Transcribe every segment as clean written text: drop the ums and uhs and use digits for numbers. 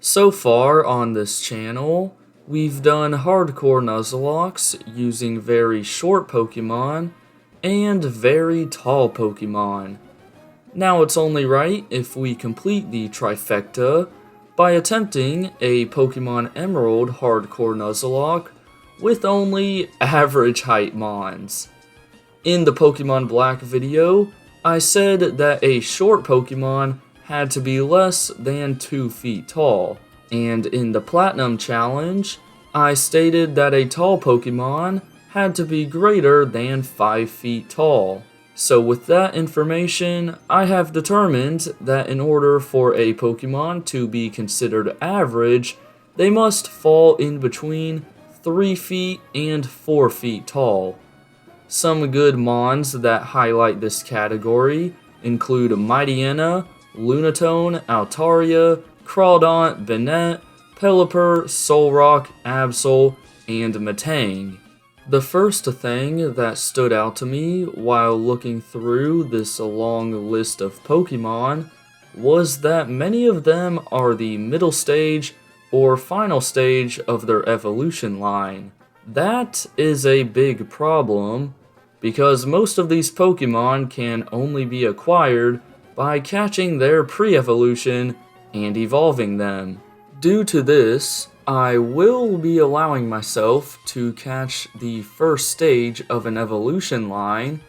So far on this channel, we've done hardcore Nuzlocks using very short Pokemon and very tall Pokemon. Now it's only right if we complete the trifecta by attempting a Pokemon Emerald hardcore Nuzlocke with only average height mons. In the Pokemon Black video, I said that a short Pokemon had to be less than 2 feet tall, and in the Platinum Challenge, I stated that a tall Pokemon had to be greater than 5 feet tall. So with that information, I have determined that in order for a Pokemon to be considered average, they must fall in between 3 feet and 4 feet tall. Some good mons that highlight this category include Mightyena, Lunatone, Altaria, Crawdaunt, Banette, Pelipper, Solrock, Absol, and Metang. The first thing that stood out to me while looking through this long list of Pokemon was that many of them are the middle stage or final stage of their evolution line. That is a big problem, because most of these Pokemon can only be acquired by catching their pre-evolution and evolving them. Due to this, I will be allowing myself to catch the first stage of an evolution line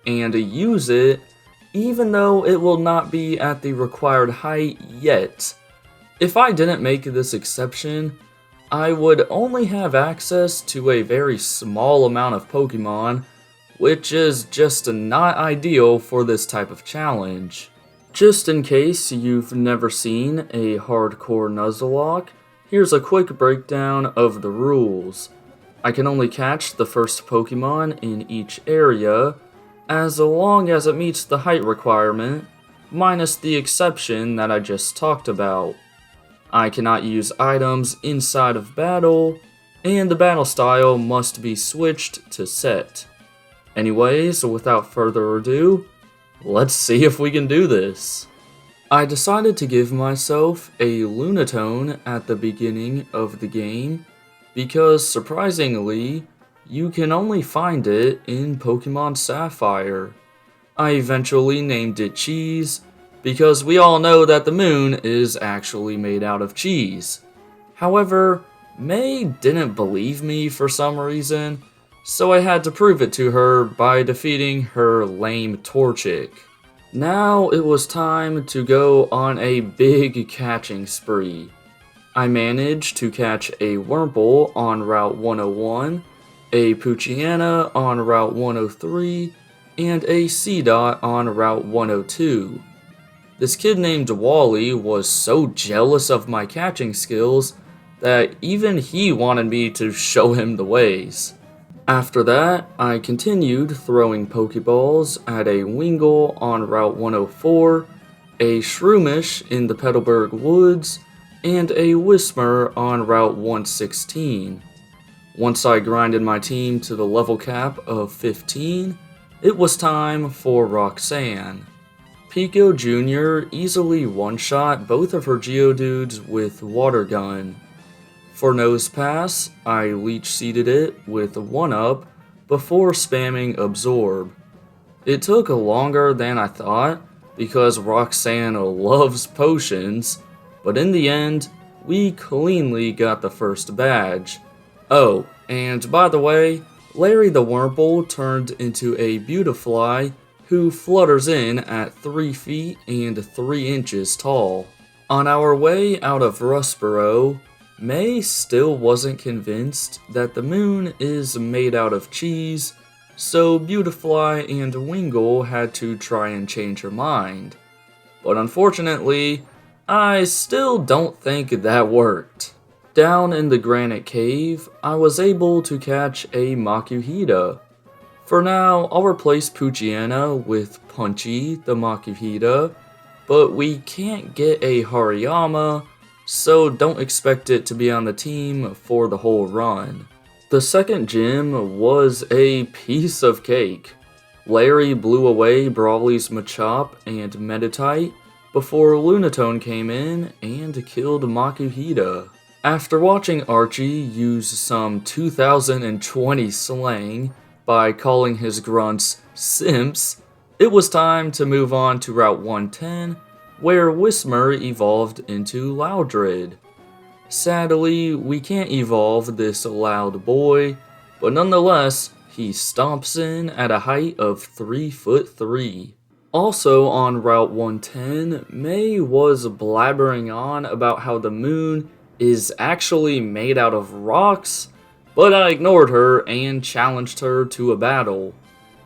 and use it even though it will not be at the required height yet. If I didn't make this exception, I would only have access to a very small amount of Pokemon, which is just not ideal for this type of challenge. Just in case you've never seen a hardcore Nuzlocke, here's a quick breakdown of the rules. I can only catch the first Pokemon in each area, as long as it meets the height requirement, minus the exception that I just talked about. I cannot use items inside of battle, and the battle style must be switched to set. Anyways, without further ado, let's see if we can do this. I decided to give myself a Lunatone at the beginning of the game because, surprisingly, you can only find it in Pokemon Sapphire. I eventually named it Cheese because we all know that the moon is actually made out of cheese. However, May didn't believe me for some reason, so I had to prove it to her by defeating her lame Torchic. Now it was time to go on a big catching spree. I managed to catch a Wurmple on Route 101, a Poochyena on Route 103, and a Seedot on Route 102. This kid named Wally was so jealous of my catching skills that even he wanted me to show him the ways. After that, I continued throwing Pokeballs at a Wingull on Route 104, a Shroomish in the Petalburg Woods, and a Whismur on Route 116. Once I grinded my team to the level cap of 15, it was time for Roxanne. Pico Jr. easily one-shot both of her Geodudes with Water Gun. For Nose Pass, I Leech Seeded it with 1-Up before spamming Absorb. It took longer than I thought because Roxanne loves potions, but in the end, we cleanly got the first badge. Oh, and by the way, Larry the Wurmple turned into a Beautifly who flutters in at 3 feet and 3 inches tall. On our way out of Rustboro, May still wasn't convinced that the moon is made out of cheese, so Beautifly and Wingull had to try and change her mind. But unfortunately, I still don't think that worked. Down in the Granite Cave, I was able to catch a Makuhita. For now, I'll replace Poochyena with Punchy the Makuhita, but we can't get a Hariyama, so don't expect it to be on the team for the whole run. The second gym was a piece of cake. Larry blew away Brawly's Machop and Meditite, before Lunatone came in and killed Makuhita. After watching Archie use some 2020 slang by calling his grunts simps, it was time to move on to Route 110, where Whismur evolved into Loudred. Sadly, we can't evolve this loud boy, but nonetheless, he stomps in at a height of 3'3". Also on Route 110, May was blabbering on about how the moon is actually made out of rocks, but I ignored her and challenged her to a battle.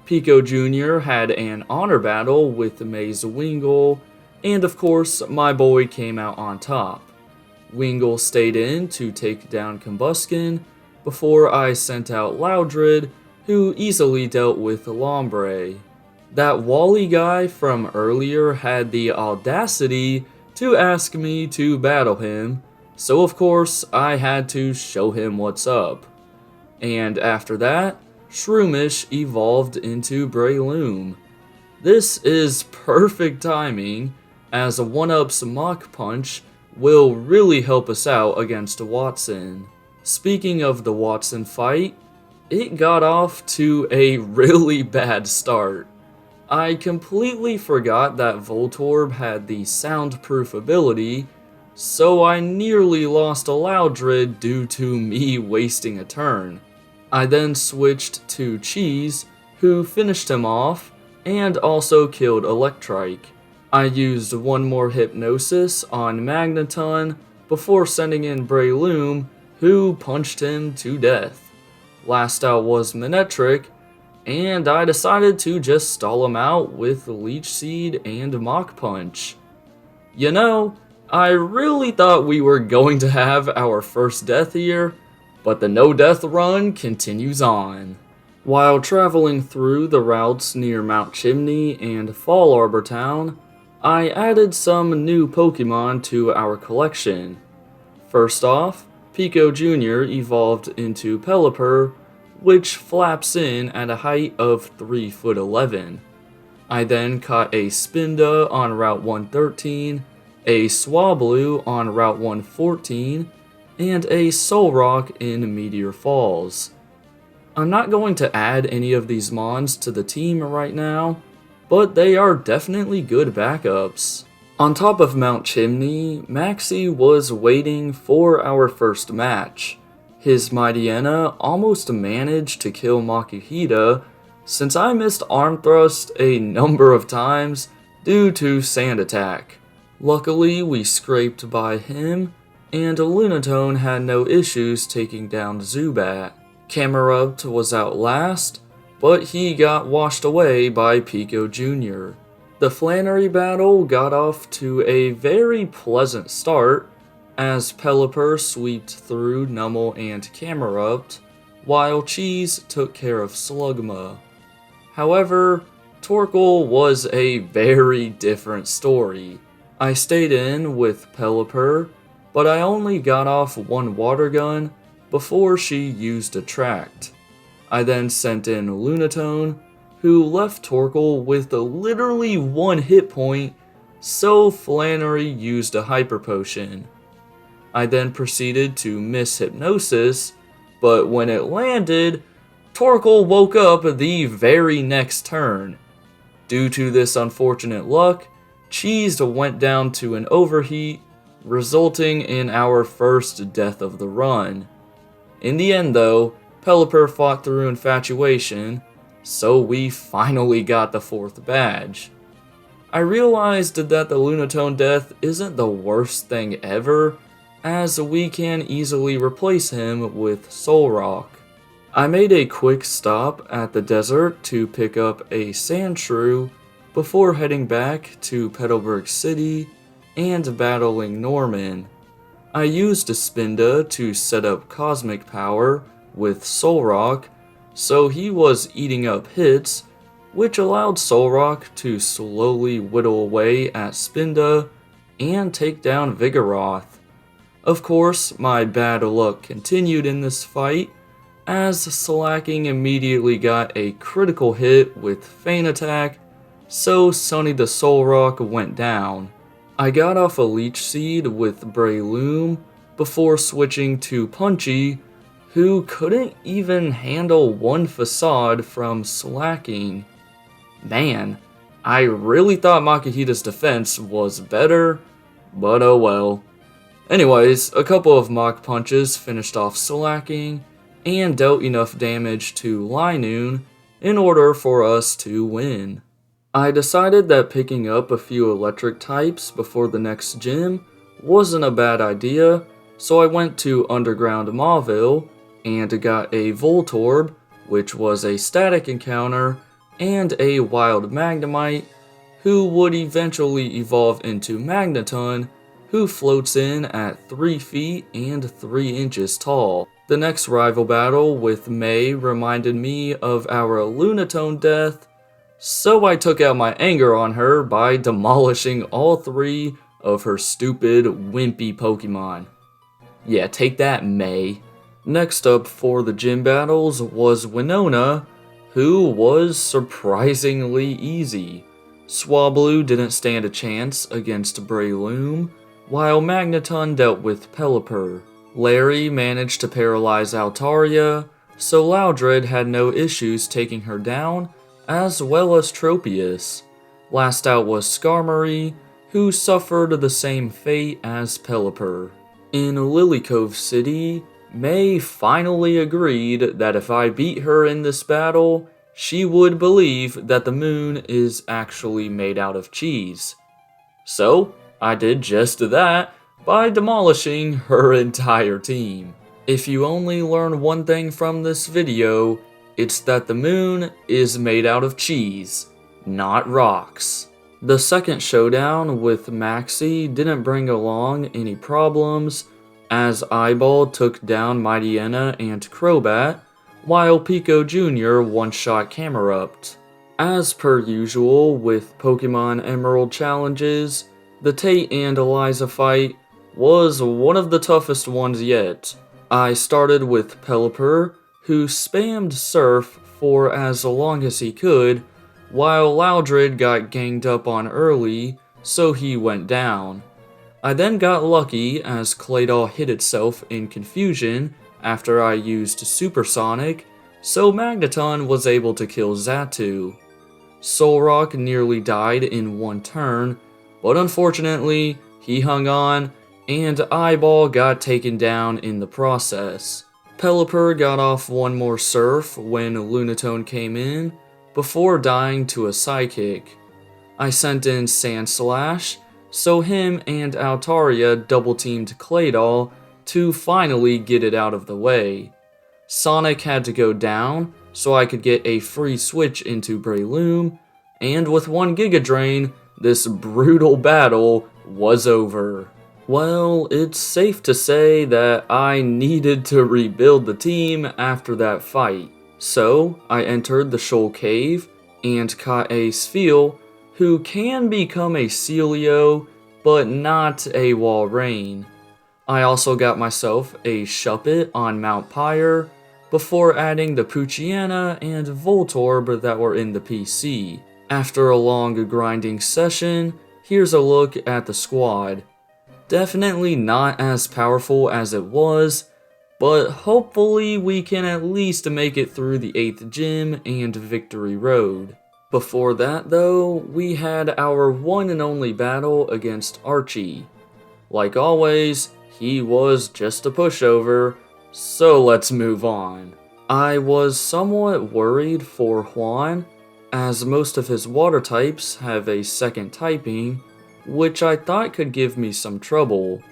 Pico Jr. had an honor battle with May's Wingull, and of course, my boy came out on top. Wingull stayed in to take down Combuskin before I sent out Loudred, who easily dealt with Lombre. That Wally guy from earlier had the audacity to ask me to battle him, so of course I had to show him what's up. And after that, Shroomish evolved into Breloom. This is perfect timing, as a 1-up's Mach Punch will really help us out against Watson. Speaking of the Watson fight, it got off to a really bad start. I completely forgot that Voltorb had the soundproof ability, so I nearly lost a Loudred due to me wasting a turn. I then switched to Cheese, who finished him off, and also killed Electrike. I used one more Hypnosis on Magneton before sending in Breloom, who punched him to death. Last out was Manectric, and I decided to just stall him out with Leech Seed and Mach Punch. You know, I really thought we were going to have our first death here, but the no-death run continues on. While traveling through the routes near Mount Chimney and Fall Arbor Town, I added some new Pokemon to our collection. First off, Pico Jr. evolved into Pelipper, which flaps in at a height of 3'11". I then caught a Spinda on Route 113, a Swablu on Route 114, and a Solrock in Meteor Falls. I'm not going to add any of these mons to the team right now, but they are definitely good backups. On top of Mount Chimney, Maxie was waiting for our first match. His Mightyena almost managed to kill Makuhita, since I missed Arm Thrust a number of times due to Sand Attack. Luckily, we scraped by him, and Lunatone had no issues taking down Zubat. Camerupt was out last, but he got washed away by Pico Jr. The Flannery battle got off to a very pleasant start, as Pelipper sweeped through Numel and Camerupt, while Cheese took care of Slugma. However, Torkoal was a very different story. I stayed in with Pelipper, but I only got off one water gun before she used Attract. I then sent in Lunatone, who left Torkoal with literally one hit point, so Flannery used a Hyper Potion. I then proceeded to miss Hypnosis, but when it landed, Torkoal woke up the very next turn. Due to this unfortunate luck, Cheese went down to an overheat, resulting in our first death of the run. In the end though, Pelipper fought through Infatuation, so we finally got the 4th badge. I realized that the Lunatone death isn't the worst thing ever, as we can easily replace him with Solrock. I made a quick stop at the desert to pick up a Sandshrew before heading back to Petalburg City and battling Norman. I used a Spinda to set up Cosmic Power with Solrock, so he was eating up hits, which allowed Solrock to slowly whittle away at Spinda and take down Vigoroth. Of course, my bad luck continued in this fight, as Slacking immediately got a critical hit with Feint Attack, so Sonny the Solrock went down. I got off a Leech Seed with Breloom before switching to Punchy, who couldn't even handle one Facade from slacking. Man, I really thought Makihita's defense was better, but oh well. Anyways, a couple of Mach Punches finished off slacking and dealt enough damage to Lunatone in order for us to win. I decided that picking up a few electric types before the next gym wasn't a bad idea, so I went to Underground Mauville and got a Voltorb, which was a static encounter, and a Wild Magnemite, who would eventually evolve into Magneton, who floats in at 3 feet and 3 inches tall. The next rival battle with May reminded me of our Lunatone death, so I took out my anger on her by demolishing all 3 of her stupid, wimpy Pokemon. Yeah, take that, May. Next up for the gym battles was Winona, who was surprisingly easy. Swablu didn't stand a chance against Breloom, while Magneton dealt with Pelipper. Larry managed to paralyze Altaria, so Loudred had no issues taking her down, as well as Tropius. Last out was Skarmory, who suffered the same fate as Pelipper. In Lilycove City, May finally agreed that if I beat her in this battle, she would believe that the moon is actually made out of cheese. So, I did just that by demolishing her entire team. If you only learn one thing from this video, it's that the moon is made out of cheese, not rocks. The second showdown with Maxie didn't bring along any problems, as Eyeball took down Mightyena and Crobat, while Pico Jr. one-shot Camerupt. As per usual with Pokemon Emerald challenges, the Tate and Eliza fight was one of the toughest ones yet. I started with Pelipper, who spammed Surf for as long as he could, while Loudred got ganged up on early, so he went down. I then got lucky as Claydol hit itself in confusion after I used Supersonic, so Magneton was able to kill Xatu. Solrock nearly died in one turn, but unfortunately, he hung on, and Eyeball got taken down in the process. Pelipper got off one more Surf when Lunatone came in, before dying to a Psychic. I sent in Sandslash, so him and Altaria double-teamed Claydol to finally get it out of the way. Sonic had to go down, so I could get a free switch into Breloom, and with 1 Giga Drain, this brutal battle was over. Well, it's safe to say that I needed to rebuild the team after that fight. So, I entered the Shoal Cave and caught a Spheal, who can become a Celio, but not a Walrein. I also got myself a Shuppet on Mount Pyre, before adding the Poochyena and Voltorb that were in the PC. After a long grinding session, here's a look at the squad. Definitely not as powerful as it was, but hopefully we can at least make it through the 8th gym and Victory Road. Before that though, we had our one and only battle against Archie. Like always, he was just a pushover, so let's move on. I was somewhat worried for Juan, as most of his water types have a second typing, which I thought could give me some trouble.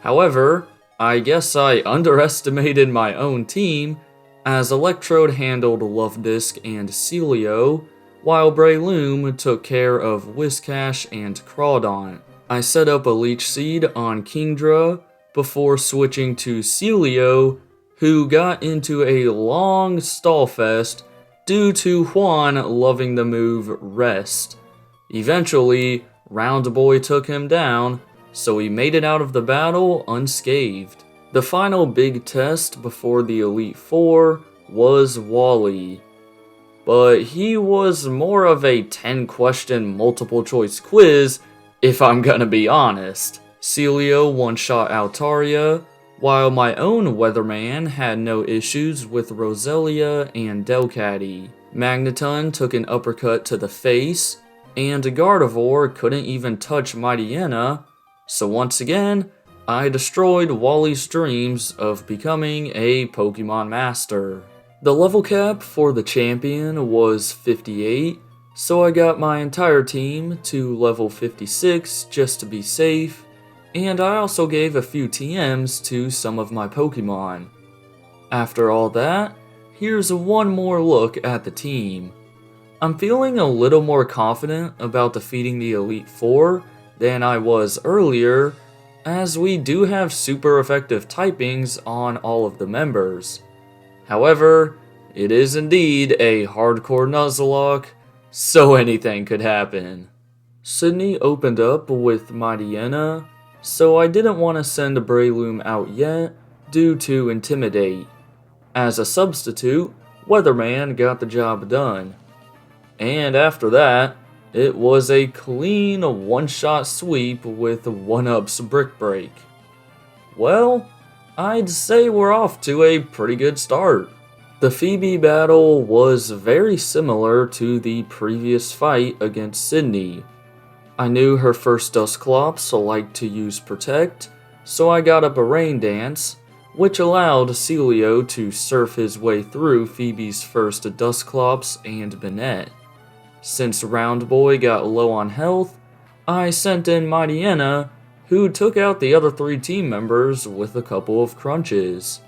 However, I guess I underestimated my own team, as Electrode handled Lufdisk and Celio, while Breloom took care of Whiscash and Crawdaunt. I set up a Leech Seed on Kingdra before switching to Celio, who got into a long stallfest due to Juan loving the move Rest. Eventually, Round Boy took him down, so he made it out of the battle unscathed. The final big test before the Elite Four was Wally, but he was more of a 10-question multiple choice quiz if I'm gonna be honest. Celio one-shot Altaria, while my own Weatherman had no issues with Roselia and Delcatty. Magneton took an uppercut to the face, and Gardevoir couldn't even touch Mightyena, so once again, I destroyed Wally's dreams of becoming a Pokemon Master. The level cap for the champion was 58, so I got my entire team to level 56 just to be safe, and I also gave a few TMs to some of my Pokemon. After all that, here's one more look at the team. I'm feeling a little more confident about defeating the Elite Four than I was earlier, as we do have super effective typings on all of the members. However, it is indeed a hardcore Nuzlocke, so anything could happen. Sydney opened up with Mightyena, so I didn't want to send Breloom out yet due to Intimidate. As a substitute, Weatherman got the job done. And after that, it was a clean one-shot sweep with 1-up's Brick Break. Well, I'd say we're off to a pretty good start. The Phoebe battle was very similar to the previous fight against Sydney. I knew her first Dusclops liked to use Protect, so I got up a Rain Dance, which allowed Celio to surf his way through Phoebe's first Dusclops and Banette. Since Round Boy got low on health, I sent in Mightyena, who took out the other 3 team members with a couple of crunches.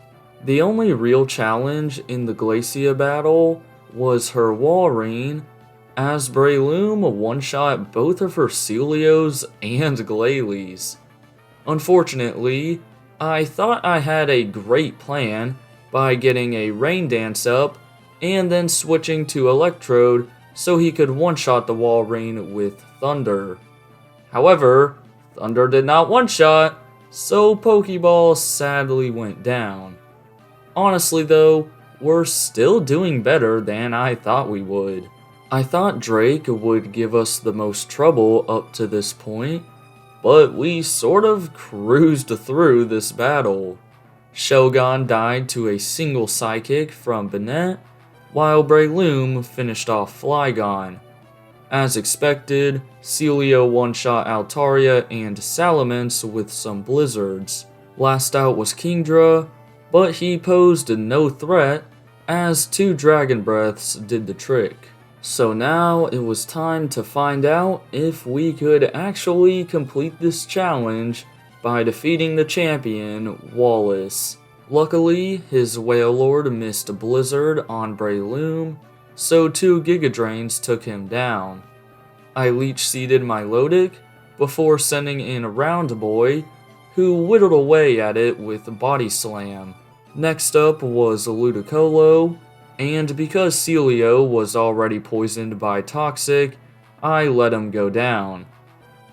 The only real challenge in the Glacia battle was her Walrein, as Breloom one-shot both of her Celios and Glalie. Unfortunately, I thought I had a great plan by getting a Rain Dance up and then switching to Electrode so he could one-shot the Walrein with Thunder. However, Thunder did not one-shot, so Pokeball sadly went down. Honestly though, we're still doing better than I thought we would. I thought Drake would give us the most trouble up to this point, but we sort of cruised through this battle. Shogun died to a single Psychic from Banette, while Breloom finished off Flygon. As expected, Celio one-shot Altaria and Salamence with some Blizzards. Last out was Kingdra, but he posed no threat as 2 Dragon Breaths did the trick. So now it was time to find out if we could actually complete this challenge by defeating the champion, Wallace. Luckily, his Wailord missed a Blizzard on Breloom, so 2 Giga Drains took him down. I Leech Seeded my Lodic before sending in a Round Boy, who whittled away at it with Body Slam. Next up was Ludicolo, and because Celio was already poisoned by Toxic, I let him go down.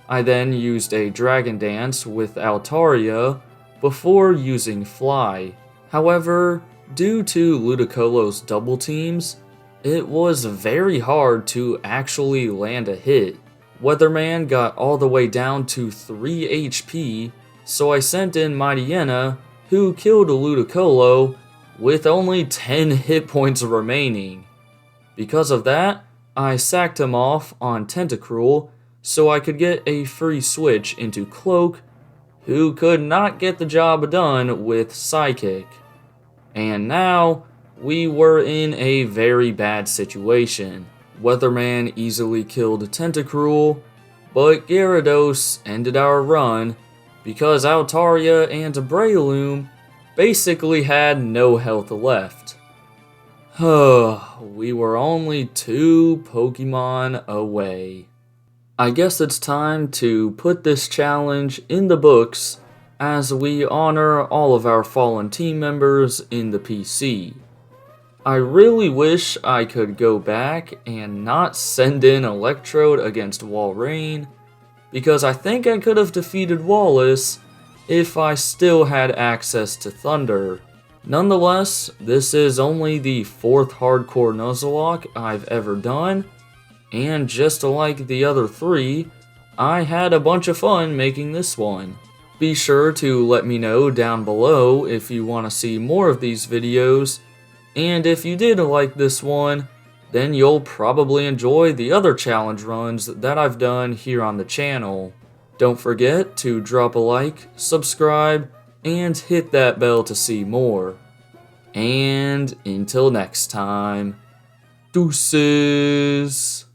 I then used a Dragon Dance with Altaria before using Fly. However, due to Ludicolo's double teams, it was very hard to actually land a hit. Weatherman got all the way down to 3 HP, so I sent in Mightyena, who killed Ludicolo with only 10 hit points remaining. Because of that, I sacked him off on Tentacruel so I could get a free switch into Cloak, who could not get the job done with Psychic. And now, we were in a very bad situation. Weatherman easily killed Tentacruel, but Gyarados ended our run because Altaria and Breloom basically had no health left. We were only 2 Pokemon away. I guess it's time to put this challenge in the books as we honor all of our fallen team members in the PC. I really wish I could go back and not send in Electrode against Walrein, because I think I could have defeated Wallace if I still had access to Thunder. Nonetheless, this is only the 4th hardcore Nuzlocke I've ever done, and just like the other 3, I had a bunch of fun making this one. Be sure to let me know down below if you want to see more of these videos, and if you did like this one, then you'll probably enjoy the other challenge runs that I've done here on the channel. Don't forget to drop a like, subscribe, and hit that bell to see more. And until next time, deuces!